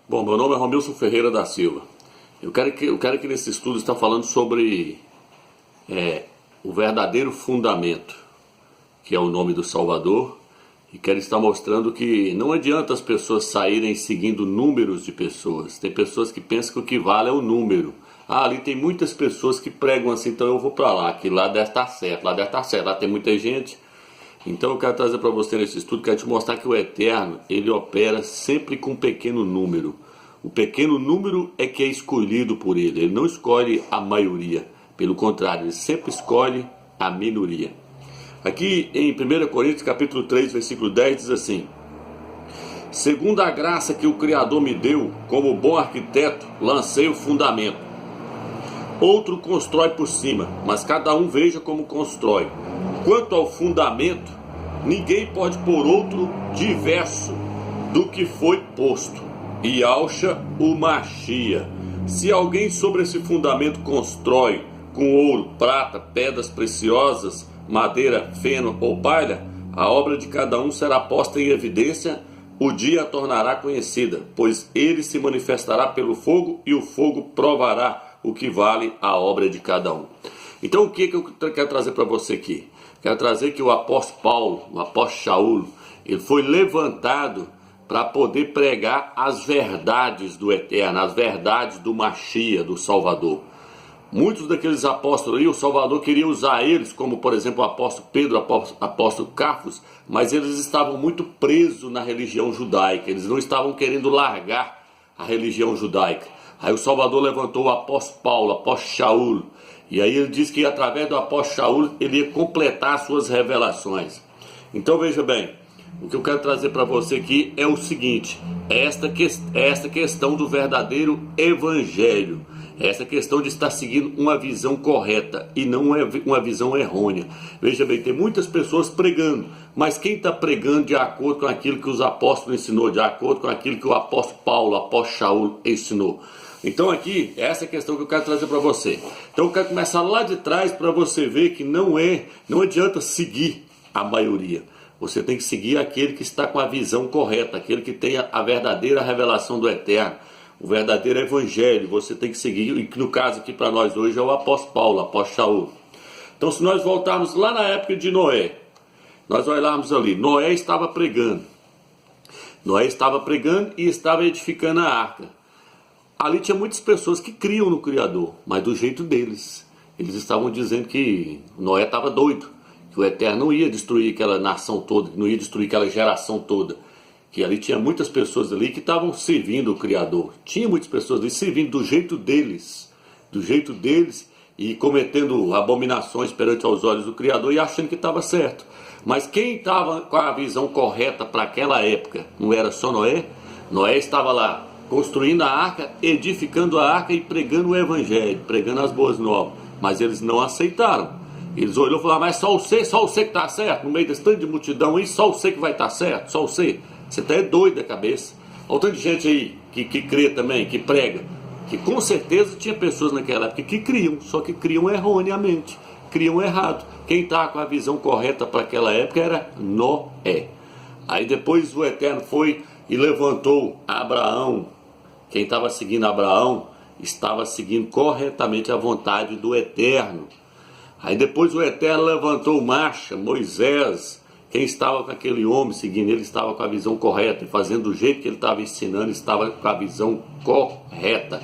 Bom, meu nome é Romilson Ferreira da Silva. Eu quero que nesse estudo está falando sobre o verdadeiro fundamento, que é o nome do Salvador, e quero estar mostrando que não adianta as pessoas saírem seguindo números de pessoas. Tem pessoas que pensam que o que vale é o número. Ali tem muitas pessoas que pregam assim, então eu vou para lá, que lá deve estar certo, lá tem muita gente. Então eu quero trazer para você nesse estudo, quero te mostrar que o Eterno, ele opera sempre com um pequeno número. O pequeno número é que é escolhido por ele não escolhe a maioria, pelo contrário, ele sempre escolhe a minoria. Aqui em 1 Coríntios capítulo 3, versículo 10 diz assim: segundo a graça que o Criador me deu, como bom arquiteto, lancei o fundamento. Outro constrói por cima, mas cada um veja como constrói. Quanto ao fundamento, ninguém pode pôr outro diverso do que foi posto. E Yahshua o Machia. Se alguém sobre esse fundamento constrói com ouro, prata, pedras preciosas, madeira, feno ou palha, a obra de cada um será posta em evidência, o dia a tornará conhecida, pois ele se manifestará pelo fogo e o fogo provará o que vale a obra de cada um. Então o que eu quero trazer para você aqui? Quero trazer que o apóstolo Paulo, o apóstolo Shaul, ele foi levantado para poder pregar as verdades do Eterno, as verdades do Machia, do Salvador. Muitos daqueles apóstolos aí, o Salvador queria usar eles, como por exemplo o apóstolo Pedro, o apóstolo Cafos, mas eles estavam muito presos na religião judaica, eles não estavam querendo largar a religião judaica. Aí o Salvador levantou o apóstolo Paulo, o apóstolo Shaul, e aí ele disse que através do apóstolo Shaul ele ia completar suas revelações. Então veja bem, o que eu quero trazer para você aqui é o seguinte: esta questão do verdadeiro evangelho, essa questão de estar seguindo uma visão correta e não uma visão errônea. Veja bem, tem muitas pessoas pregando, mas quem está pregando de acordo com aquilo que os apóstolos ensinou, de acordo com aquilo que o apóstolo Paulo, o apóstolo Shaul ensinou? Então aqui, essa é a questão que eu quero trazer para você. Então eu quero começar lá de trás para você ver que não adianta seguir a maioria. Você tem que seguir aquele que está com a visão correta, aquele que tem a verdadeira revelação do Eterno, o verdadeiro evangelho. Você tem que seguir, e que no caso aqui para nós hoje é o apóstolo Paulo, o apóstolo Shaul. Então se nós voltarmos lá na época de Noé, nós olharmos ali, Noé estava pregando e estava edificando a arca. Ali tinha muitas pessoas que criam no Criador, mas do jeito deles. Eles estavam dizendo que Noé estava doido, que o Eterno não ia destruir aquela nação toda, não ia destruir aquela geração toda. Que ali tinha muitas pessoas ali que estavam servindo o Criador. Tinha muitas pessoas ali servindo do jeito deles e cometendo abominações perante aos olhos do Criador e achando que estava certo. Mas quem estava com a visão correta para aquela época não era só Noé? Noé estava lá construindo a arca, edificando a arca e pregando o evangelho, pregando as boas novas. Mas eles não aceitaram. Eles olhou e falaram: mas só você que está certo, no meio desse tanto de multidão aí, só você que vai estar certo, só você. Você está doido da cabeça. Olha o tanto de gente aí que crê também, que prega, que com certeza tinha pessoas naquela época que criam, só que criam erroneamente, criam errado. Quem estava com a visão correta para aquela época era Noé. Aí depois o Eterno foi e levantou Abraão. Quem estava seguindo Abraão estava seguindo corretamente a vontade do Eterno. Aí depois o Eterno levantou Moisés. Quem estava com aquele homem seguindo ele estava com a visão correta e fazendo do jeito que ele estava ensinando, estava com a visão correta.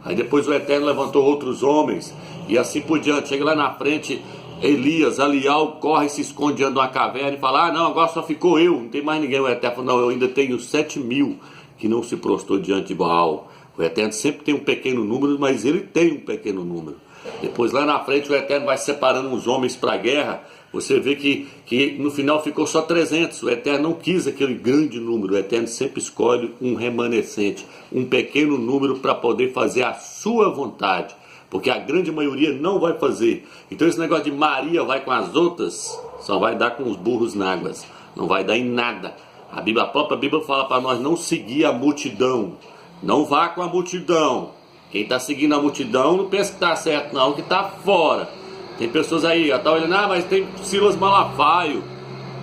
Aí depois o Eterno levantou outros homens e assim por diante. Chega lá na frente, Elias, Alial, corre e se esconde diante de uma caverna e fala: ah não, agora só ficou eu, não tem mais ninguém. O Eterno falou: não, eu ainda tenho 7.000 que não se prostrou diante de Baal. O Eterno sempre tem um pequeno número, mas ele tem um pequeno número. Depois lá na frente o Eterno vai separando uns homens para a guerra. Você vê que no final ficou só 300. O Eterno não quis aquele grande número. O Eterno sempre escolhe um remanescente, um pequeno número para poder fazer a sua vontade, porque a grande maioria não vai fazer. Então esse negócio de Maria vai com as outras só vai dar com os burros na água, não vai dar em nada. A própria Bíblia fala para nós não seguir a multidão. Não vá com a multidão. Quem está seguindo a multidão não pensa que está certo não, que está fora. Tem pessoas aí, já tá olhando: ah, mas tem Silas Malafaio.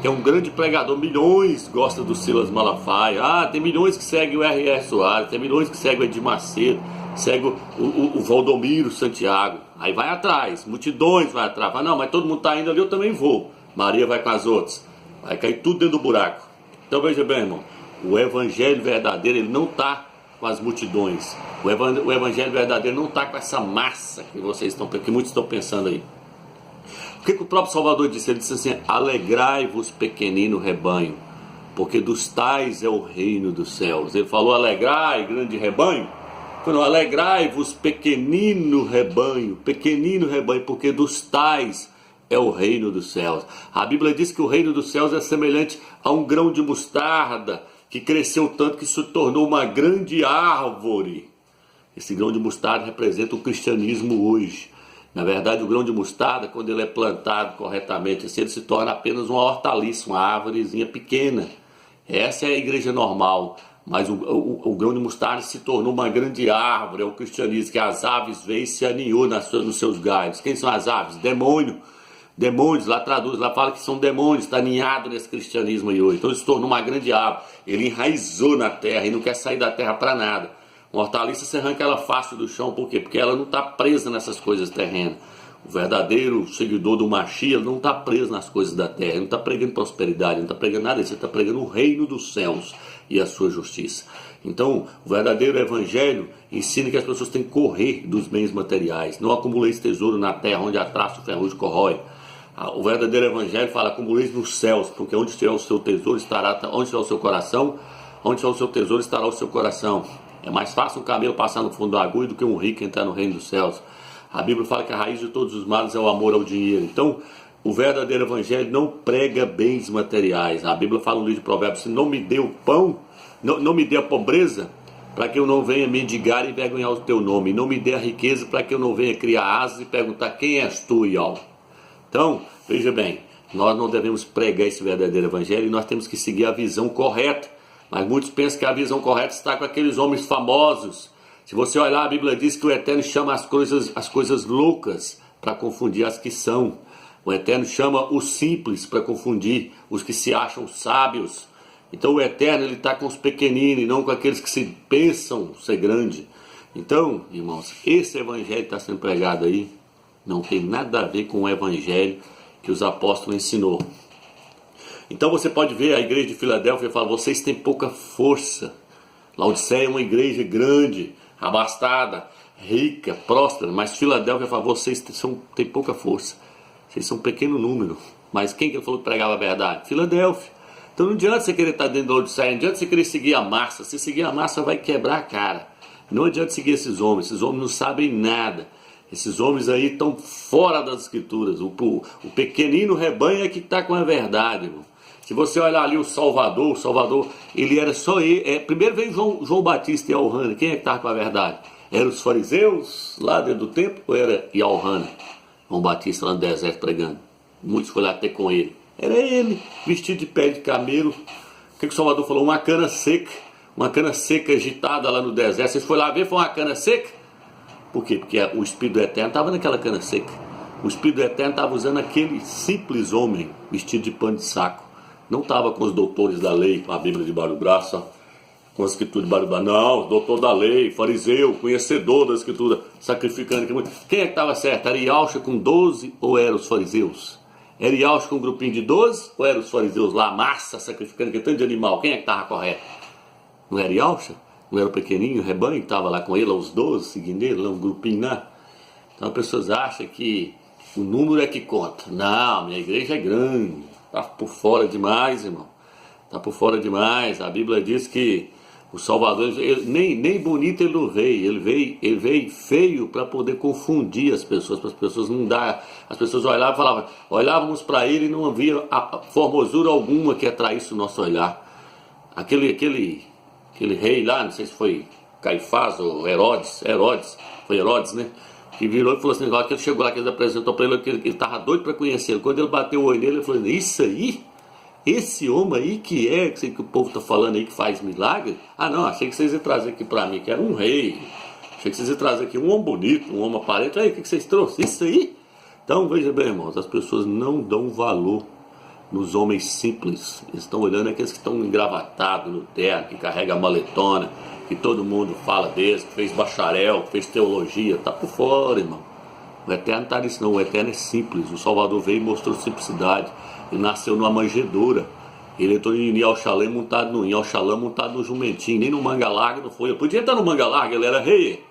que é um grande pregador, milhões gostam do Silas Malafaia. Tem milhões que seguem o R.R. Soares, tem milhões que seguem o Edir Macedo, segue o Valdomiro Santiago. Aí vai atrás, multidões vai atrás. Fala, não, mas todo mundo está indo ali, eu também vou. Maria vai com as outras. Vai cair tudo dentro do buraco. Então veja bem, irmão, o evangelho verdadeiro, ele não está com as multidões. O evangelho verdadeiro não está com essa massa que muitos estão pensando aí. O que o próprio Salvador disse? Ele disse assim: alegrai-vos, pequenino rebanho, porque dos tais é o reino dos céus. Ele falou alegrai, grande rebanho. Falou alegrai-vos, pequenino rebanho, porque dos tais é o reino dos céus. A Bíblia diz que o reino dos céus é semelhante a um grão de mostarda que cresceu tanto que se tornou uma grande árvore. Esse grão de mostarda representa o cristianismo hoje. Na verdade, o grão de mostarda, quando ele é plantado corretamente, assim, ele se torna apenas uma hortaliça, uma árvorezinha pequena. Essa é a igreja normal. Mas o grão de mostarda se tornou uma grande árvore. É o cristianismo, que as aves veio e se aninhou nos seus galhos. Quem são as aves? Demônios, lá traduz, lá fala que são demônios, está aninhado nesse cristianismo aí hoje. Então ele se tornou uma grande árvore. Ele enraizou na terra e não quer sair da terra para nada. Uma hortaliça, você arranca ela fácil do chão, por quê? Porque ela não está presa nessas coisas terrenas. O verdadeiro seguidor do Mashiach não está preso nas coisas da terra, ele não está pregando prosperidade, ele não está pregando nada disso, ele está pregando o reino dos céus e a sua justiça. Então, o verdadeiro evangelho ensina que as pessoas têm que correr dos bens materiais. Não acumuleis tesouro na terra, onde a traça e o ferrugem corrói. O verdadeiro evangelho fala: acumuleis nos céus, porque onde estiver o seu tesouro estará, onde estiver o seu coração, onde estiver o seu tesouro estará o seu coração. É mais fácil um camelo passar no fundo da agulha do que um rico entrar no reino dos céus. A Bíblia fala que a raiz de todos os males é o amor ao dinheiro. Então, o verdadeiro evangelho não prega bens materiais. A Bíblia fala no livro de Provérbios: se não me dê o pão, não me dê a pobreza, para que eu não venha mendigar e envergonhar o teu nome. E não me dê a riqueza, para que eu não venha criar asas e perguntar: quem és tu, Ial? Então, veja bem, nós não devemos pregar esse verdadeiro evangelho e nós temos que seguir a visão correta. Mas muitos pensam que a visão correta está com aqueles homens famosos. Se você olhar, a Bíblia diz que o Eterno chama as coisas loucas para confundir as que são. O Eterno chama os simples para confundir os que se acham sábios. Então o Eterno está com os pequeninos e não com aqueles que se pensam ser grande. Então, irmãos, esse evangelho que está sendo pregado aí não tem nada a ver com o evangelho que os apóstolos ensinou. Então você pode ver a igreja de Filadélfia e falar: vocês têm pouca força. Laodiceia é uma igreja grande, abastada, rica, próspera, mas Filadélfia fala: vocês têm pouca força. Vocês são um pequeno número. Mas quem que falou que pregava a verdade? Filadélfia. Então não adianta você querer estar dentro da Laodiceia, não adianta você querer seguir a massa. Se seguir a massa vai quebrar a cara. Não adianta seguir esses homens não sabem nada. Esses homens aí estão fora das escrituras. O pequenino rebanho é que está com a verdade, irmão. Se você olhar ali o Salvador, ele era só ele. Primeiro veio João Batista e Yohanan. Quem é que estava com a verdade? Eram os fariseus lá dentro do templo ou era Yohanan? João Batista lá no deserto pregando. Muitos foram lá ter com ele. Era ele, vestido de pele de camelo. O que o Salvador falou? Uma cana seca agitada lá no deserto. Vocês foram lá ver, foi uma cana seca? Por quê? Porque o Espírito do Eterno estava naquela cana seca. O Espírito do Eterno estava usando aquele simples homem vestido de pano de saco. Não estava com os doutores da lei, com a Bíblia debaixo do braço, com a escritura debaixo do braço. Não, doutor da lei, fariseu, conhecedor da escritura, sacrificando. Quem é que estava certo? Era Iauxa com 12 ou eram os fariseus? Era Iauxa com um grupinho de 12 ou eram os fariseus lá, massa, sacrificando, que tanto de animal? Quem é que estava correto? Não era Iauxa? Não era o pequenininho, o rebanho que estava lá com ele, os 12, seguindo ele, lá um grupinho lá? Então as pessoas acham que o número é que conta. Não, minha igreja é grande. Está por fora demais, irmão. Está por fora demais. A Bíblia diz que o Salvador, nem bonito ele não veio. Ele veio feio para poder confundir as pessoas, para as pessoas não dar. As pessoas olhavam e falavam, olhávamos para ele e não havia a formosura alguma que atraísse o nosso olhar. Aquele rei lá, não sei se foi Caifás ou Herodes, foi Herodes, né? Que virou e falou assim, que ele chegou lá, que ele apresentou para ele, que ele estava doido para conhecer. Quando ele bateu o olho nele, ele falou, isso aí? Esse homem aí que o povo está falando aí que faz milagre? Ah não, achei que vocês iam trazer aqui para mim, que era um rei. Achei que vocês iam trazer aqui um homem bonito, um homem aparente. Aí, o que vocês trouxeram? Isso aí? Então, veja bem, irmãos, as pessoas não dão valor nos homens simples. Eles estão olhando aqueles que estão engravatados no terno, que carrega a maletona, que todo mundo fala deles, que fez bacharel, que fez teologia. Está por fora, irmão. O Eterno está nisso não. O Eterno é simples. O Salvador veio e mostrou simplicidade. Ele nasceu numa manjedoura. Ele entrou em Yalxalém montado no jumentinho. Nem no manga larga não foi. Eu podia estar no manga larga, ele era rei.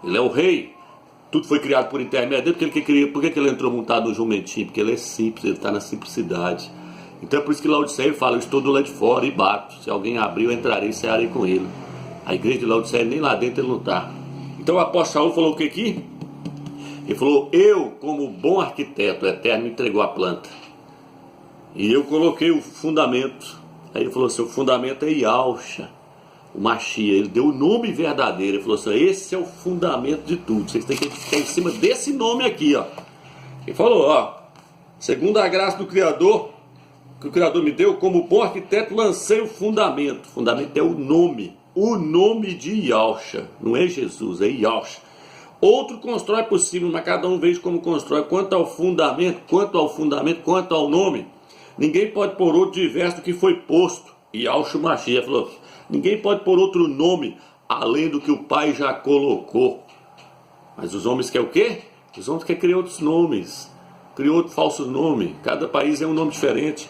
Ele é o rei. Tudo foi criado por intermédio dele, porque ele queria. Por que ele entrou montado no jumentinho? Porque ele é simples, ele está na simplicidade. Então é por isso que Laodiceia fala: eu estou do lado de fora e bato. Se alguém abrir, eu entrarei e cearei com ele. A igreja de Laodiceia, nem lá dentro ele não está. Então o apóstolo Saul falou o que aqui? Ele falou: eu, como bom arquiteto, o Eterno me entregou a planta. E eu coloquei o fundamento. Aí ele falou assim: o fundamento é Yalxa, o Machia. Ele deu o nome verdadeiro. Ele falou assim: esse é o fundamento de tudo. Vocês têm que ficar em cima desse nome aqui, ó. Ele falou: ó, segundo a graça do Criador, que o Criador me deu, como bom arquiteto, lancei o fundamento. O fundamento é o nome de Yalxa. Não é Jesus, é Yalxa. Outro constrói por cima, mas cada um veja como constrói. Quanto ao fundamento, quanto ao nome, ninguém pode pôr outro diverso do que foi posto. E Yalxa Machia falou: ninguém pode pôr outro nome além do que o Pai já colocou. Mas os homens querem o quê? Os homens querem criar outros nomes. Criou outro falso nome. Cada país é um nome diferente.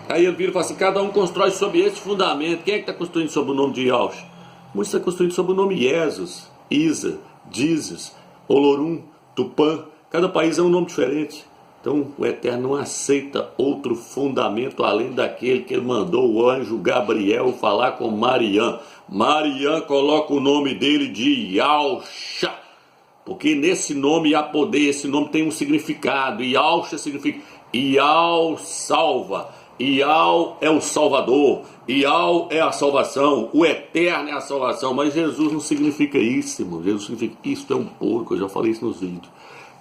Aí ele vira e fala assim: cada um constrói sobre esse fundamento. Quem é que está construindo sobre o nome de Yalxa? Muitos estão construindo sobre o nome Jesus, Isa, Jesus, Olorum, Tupã. Cada país é um nome diferente. Então o Eterno não aceita outro fundamento além daquele que ele mandou o anjo Gabriel falar com Mariã. Mariã coloca o nome dele de Yalxa, porque nesse nome há poder, esse nome tem um significado. Yalxa significa Yal salva, Yal é o Salvador, Yal é a salvação, o Eterno é a salvação. Mas Jesus não significa isso, irmão. Jesus significa: isto é um porco. Eu já falei isso nos vídeos.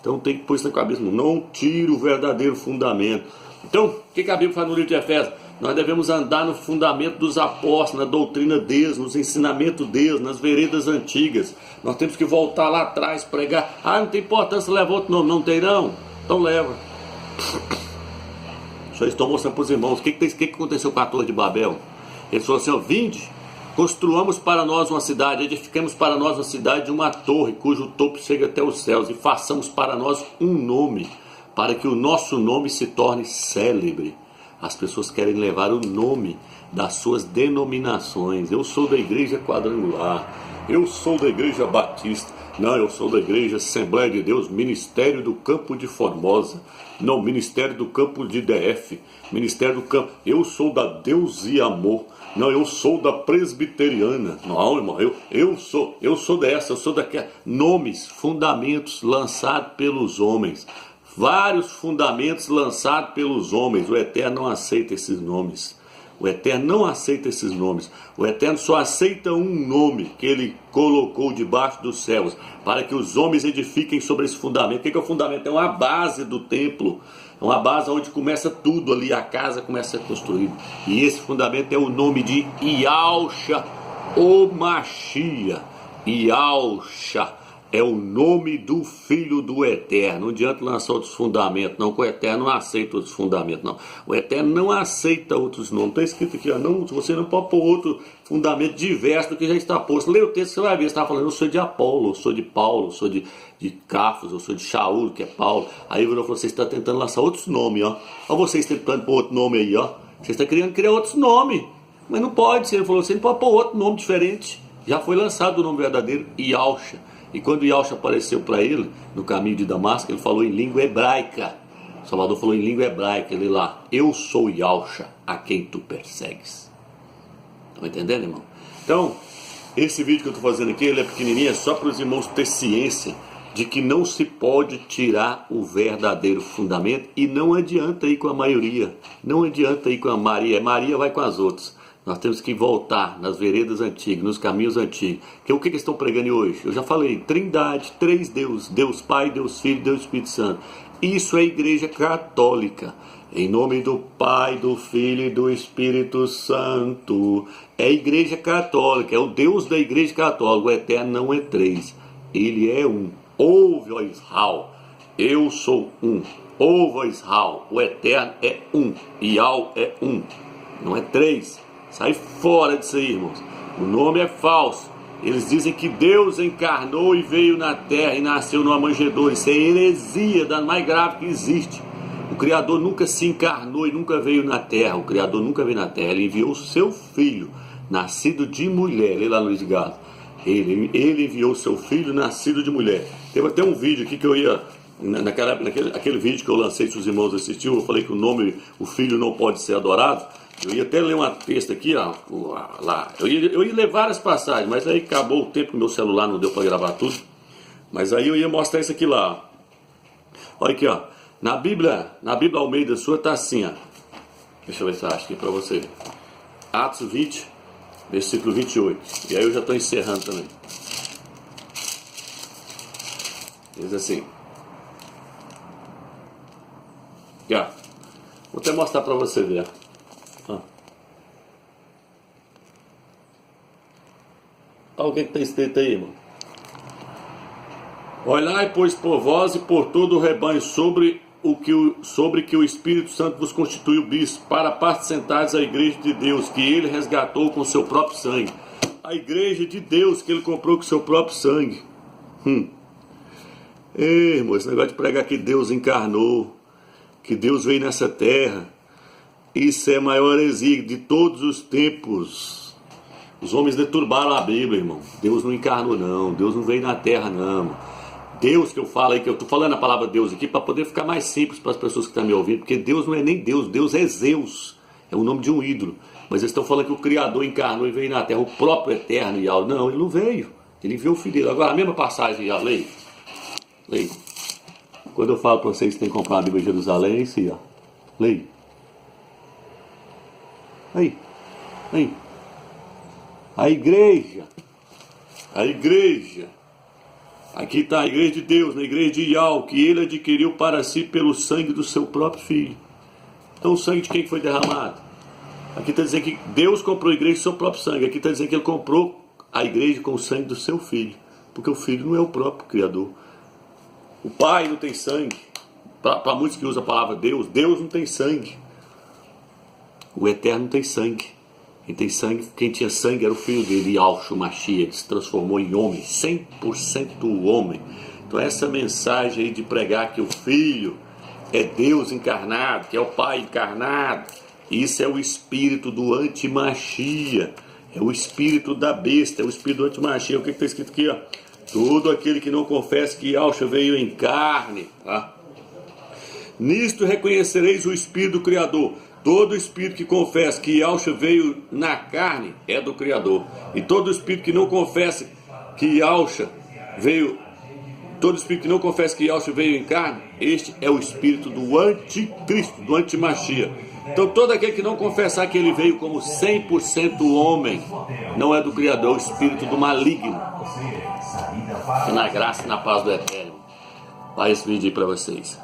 Então tem que pôr isso na cabeça: não tire o verdadeiro fundamento. Então, o que a Bíblia faz no livro de Efésios? Nós devemos andar no fundamento dos apóstolos, na doutrina deles, nos ensinamentos deles, nas veredas antigas. Nós temos que voltar lá atrás, pregar. Ah, não tem importância, leva outro nome. Não tem não? Então leva. Só estou mostrando para os irmãos o que aconteceu com a Torre de Babel. Ele falou assim: ó, vinde, construamos para nós uma cidade, edifiquemos para nós uma cidade de uma torre, cujo topo chega até os céus, e façamos para nós um nome, para que o nosso nome se torne célebre. As pessoas querem levar o nome das suas denominações. Eu sou da igreja quadrangular, eu sou da igreja batista, não, eu sou da igreja Assembleia de Deus, Ministério do Campo de Formosa, não, Ministério do Campo de DF, Ministério do Campo, eu sou da Deus e Amor, não, eu sou da presbiteriana, não, irmão, eu sou dessa, eu sou daquela. Nomes, fundamentos lançados pelos homens, vários fundamentos lançados pelos homens. O Eterno não aceita esses nomes. O Eterno não aceita esses nomes. O Eterno só aceita um nome que Ele colocou debaixo dos céus, para que os homens edifiquem sobre esse fundamento. O que é o fundamento? É uma base do templo. É uma base onde começa tudo ali, a casa começa a ser construída. E esse fundamento é o nome de Yalxa, o Machia. Yalxa é o nome do Filho do Eterno. Não adianta lançar outros fundamentos, não, que o Eterno não aceita outros fundamentos, não. O Eterno não aceita outros nomes. Está escrito aqui, ó, não, você não pode pôr outro fundamento diverso do que já está posto. Lê o texto, você vai ver, você está falando: eu sou de Apolo, eu sou de Paulo, eu sou de Cafos, eu sou de Shaul, que é Paulo. Aí ele falou: você está tentando lançar outros nomes, ó. Olha vocês tentando pôr outro nome aí, ó. Você está querendo criar outros nomes. Mas não pode, ele falou: você não pode pôr outro nome diferente. Já foi lançado o nome verdadeiro, Yalxa. E quando Yalxa apareceu para ele, no caminho de Damasco, ele falou em língua hebraica. O Salvador falou em língua hebraica, ele lá: eu sou Yalxa, a quem tu persegues. Estão entendendo, irmão? Então, esse vídeo que eu estou fazendo aqui, ele é pequenininho, é só para os irmãos ter ciência de que não se pode tirar o verdadeiro fundamento. E não adianta ir com a maioria, não adianta ir com a Maria. Maria vai com as outras. Nós temos que voltar nas veredas antigas, nos caminhos antigos. Que o que eles estão pregando hoje? Eu já falei: Trindade, três Deus, Deus Pai, Deus Filho, Deus Espírito Santo. Isso é igreja católica. Em nome do Pai, do Filho e do Espírito Santo. É igreja católica, é o Deus da igreja católica. O Eterno não é três, Ele é um. Ouve, ó Israel, eu sou um. Ouva Israel, o Eterno é um, Yahweh é um, não é três. Sai fora disso aí, irmãos. O nome é falso. Eles dizem que Deus encarnou e veio na terra e nasceu numa manjedoura. Isso é heresia da mais grave que existe. O Criador nunca se encarnou e nunca veio na terra. O Criador nunca veio na terra. Ele enviou o seu filho, nascido de mulher. Lê lá no Luiz Galo. Ele enviou o seu filho, nascido de mulher. Teve até um vídeo aqui que eu ia... Naquele vídeo que eu lancei, se os irmãos assistiram, eu falei que o nome, o filho não pode ser adorado. Eu ia até ler uma texto aqui, ó, lá. Eu ia ler várias passagens, mas aí acabou o tempo que meu celular não deu para gravar tudo. Mas aí eu ia mostrar isso aqui lá. Olha aqui, ó. Na Bíblia Almeida sua tá assim, ó. Deixa eu ver se eu acho aqui para você. Atos 20, versículo 28. E aí eu já estou encerrando também. Diz assim. Aqui, ó. Vou até mostrar para você ver. Olha o que está escrito aí, irmão. Olhai, pois, por vós e por todo o rebanho, sobre que o Espírito Santo vos constituiu bispo, para apacentares a igreja de Deus, que ele resgatou com seu próprio sangue. A igreja de Deus que ele comprou com seu próprio sangue. Ei, irmão, esse negócio de pregar que Deus encarnou, que Deus veio nessa terra, isso é a maior heresia de todos os tempos. Os homens deturbaram a Bíblia, irmão. Deus não encarnou, não. Deus não veio na terra, não. Deus que eu falo aí, que eu estou falando a palavra Deus aqui para poder ficar mais simples para as pessoas que estão me ouvindo, porque Deus não é nem Deus, Deus é Zeus. É o nome de um ídolo. Mas eles estão falando que o Criador encarnou e veio na terra, o próprio Eterno Yahweh. Não, ele não veio. Ele enviou o filho dele. Agora, a mesma passagem, ó, leia. Leia. Quando eu falo para vocês que tem que comprar a Bíblia de Jerusalém, é isso aí, ó. Leia. Aí. A igreja, aqui está a igreja de Deus, na igreja de Yahweh, que ele adquiriu para si pelo sangue do seu próprio filho. Então o sangue de quem foi derramado? Aqui está dizendo que Deus comprou a igreja com o seu próprio sangue. Aqui está dizendo que ele comprou a igreja com o sangue do seu filho, porque o filho não é o próprio Criador. O pai não tem sangue. Para muitos que usam a palavra Deus, Deus não tem sangue. O Eterno não tem sangue. Quem tem sangue, quem tinha sangue era o filho dele, Yahshua Mashiach, que se transformou em homem, 100% homem. Então essa mensagem aí de pregar que o filho é Deus encarnado, que é o pai encarnado, isso é o espírito do anti-Mashiach, é o espírito da besta, é o espírito do anti-Mashiach. O que está escrito aqui, ó? Todo aquele que não confessa que Yahshua veio em carne, tá? Nisto reconhecereis o espírito do Criador. Todo espírito que confessa que Yahshua veio na carne é do Criador. E todo espírito que não confessa que Yahshua veio, todo espírito que não confessa que Yahshua veio em carne, este é o espírito do anticristo, do antimachia. Então todo aquele que não confessar que ele veio como 100% homem, não é do Criador, é o espírito do maligno. Que na graça e na paz do Eterno. Vai esse vídeo aí para vocês.